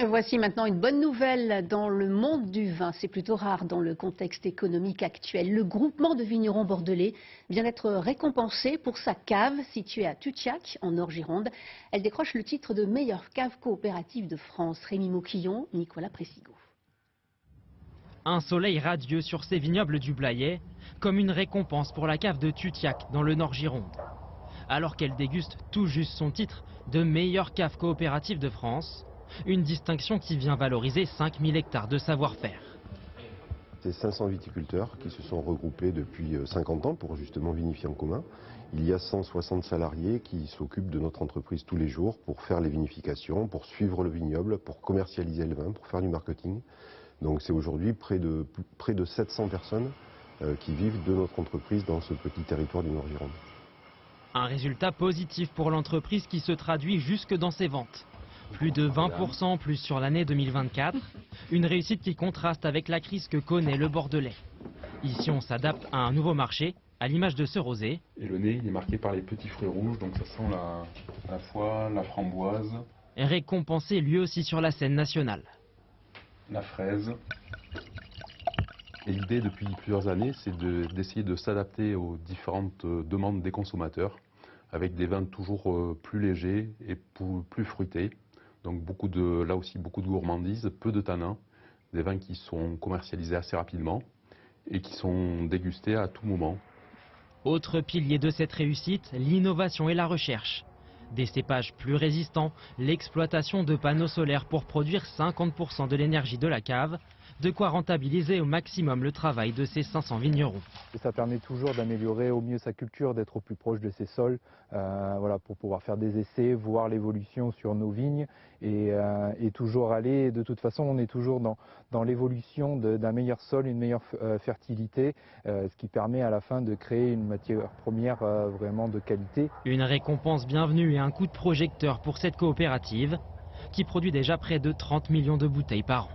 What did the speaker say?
Voici maintenant une bonne nouvelle dans le monde du vin. C'est plutôt rare dans le contexte économique actuel. Le groupement de vignerons bordelais vient d'être récompensé pour sa cave située à Tutsiac, en Nord-Gironde. Elle décroche le titre de meilleure cave coopérative de France. Rémi Mauquillon, Nicolas Pressigo. Un soleil radieux sur ces vignobles du Blayais, comme une récompense pour la cave de Tutsiac dans le Nord-Gironde. Alors qu'elle déguste tout juste son titre de meilleure cave coopérative de France, une distinction qui vient valoriser 5000 hectares de savoir-faire. C'est 500 viticulteurs qui se sont regroupés depuis 50 ans pour justement vinifier en commun. Il y a 160 salariés qui s'occupent de notre entreprise tous les jours pour faire les vinifications, pour suivre le vignoble, pour commercialiser le vin, pour faire du marketing. Donc c'est aujourd'hui près de 700 personnes qui vivent de notre entreprise dans ce petit territoire du Nord-Gironde. Un résultat positif pour l'entreprise qui se traduit jusque dans ses ventes. Plus de 20% plus sur l'année 2024, une réussite qui contraste avec la crise que connaît le Bordelais. Ici, on s'adapte à un nouveau marché, à l'image de ce rosé. Et le nez, il est marqué par les petits fruits rouges, donc ça sent la foie, la framboise. Récompensé lui aussi sur la scène nationale. La fraise. Et l'idée depuis plusieurs années, c'est d'essayer de s'adapter aux différentes demandes des consommateurs, avec des vins toujours plus légers et plus fruités. Donc là aussi beaucoup de gourmandise, peu de tanins, des vins qui sont commercialisés assez rapidement et qui sont dégustés à tout moment. Autre pilier de cette réussite, l'innovation et la recherche. Des cépages plus résistants, l'exploitation de panneaux solaires pour produire 50% de l'énergie de la cave, de quoi rentabiliser au maximum le travail de ces 500 vignerons. Et ça permet toujours d'améliorer au mieux sa culture, d'être au plus proche de ses sols, voilà, pour pouvoir faire des essais, voir l'évolution sur nos vignes et toujours aller. De toute façon, on est toujours dans l'évolution d'un meilleur sol, une meilleure fertilité, ce qui permet à la fin de créer une matière première vraiment de qualité. Une récompense bienvenue et un coup de projecteur pour cette coopérative qui produit déjà près de 30 millions de bouteilles par an.